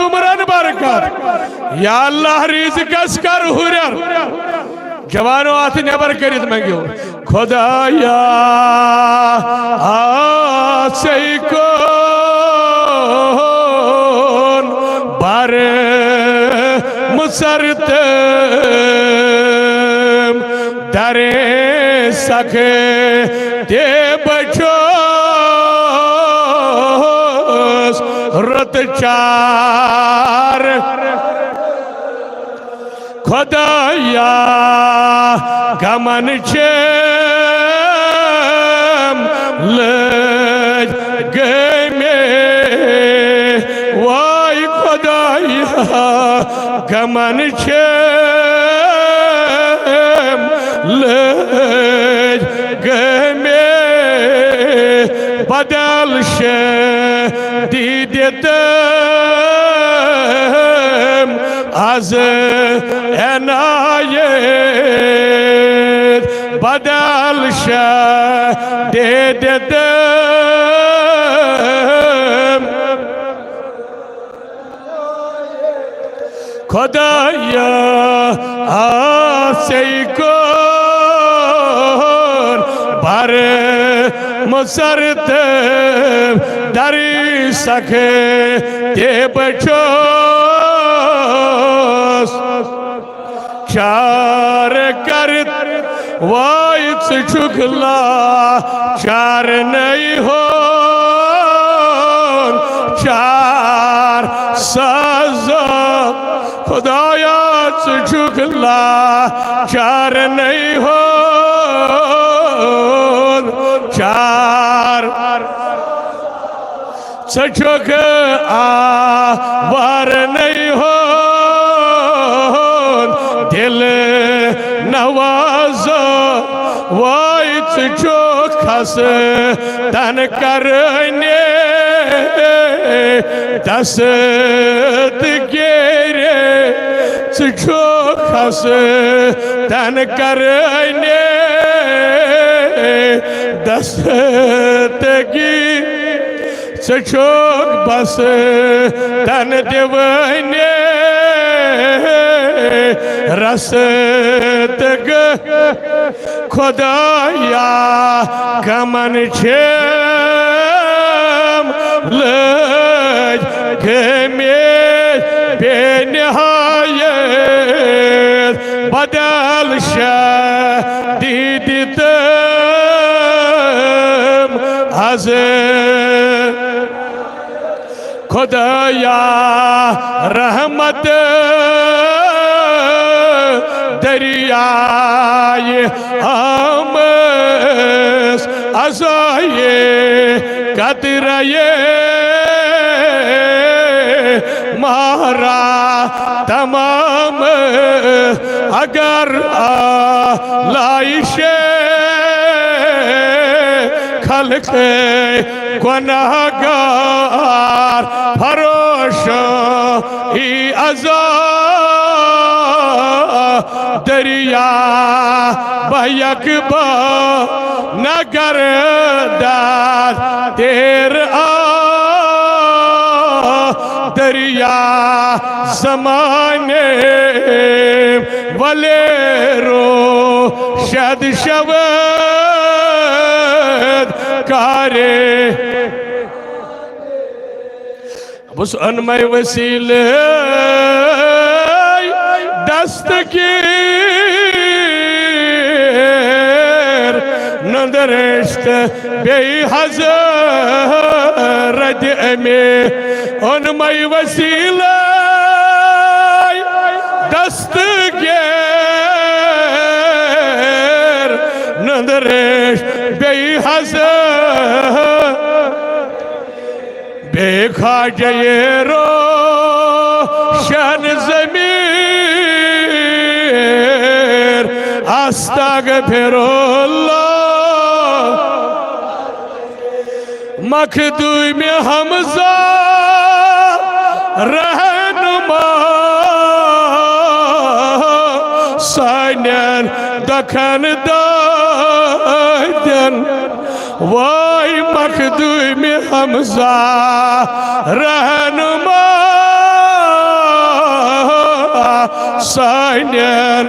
उमरन बरकत या अल्लाह रिज़्क़स कर हुरर जवानों हाथ नेबर करित मंगो खुदाया आसे कौन बार मुसरत दरे सके ते बचो रत चार खुदाया गमन चम लज गए में वाई खुदाया गमन चम लज गए में बदल शे दीदतम az enayet badal şadededim Khudaya aseykon bar musartem dari sakhe de bacho चार कर वाइस चुगला चार नहीं हो चार सजा खुदाया चुगला चार नहीं हो चार सचुग आवार नहीं हो दिल नवाज वाइच जो खस तन करने दस्त गेरे जो खस तन करने दस्त गी सचोक बस तन दिवने रसतग खुदाया गमन छम लज में बेनहायत बदल शदीदतम az खुदाया रहमत दरियाए हमस अज़ाए कदरये मारा तमाम अगर लाइशे खल्क गुनाहगार फरोश ही अज़ा दरिया बयकबा नगर दाद तेर दरिया ज़माने वले रो शद शवद कारे उस अनमय वसीले दस्तगीर नंदरेश्त बेहज़रत में उनमय वसीले दस्तगीर नंदरेश्त बेहज़रत बेखाजयरो शन ज़मीर अस्तगफिरुल्लाह मखदूम हमज़ा रहनुमा सानन दखन दादन वाई मखदूम हमज़ा रहनुमा ساینر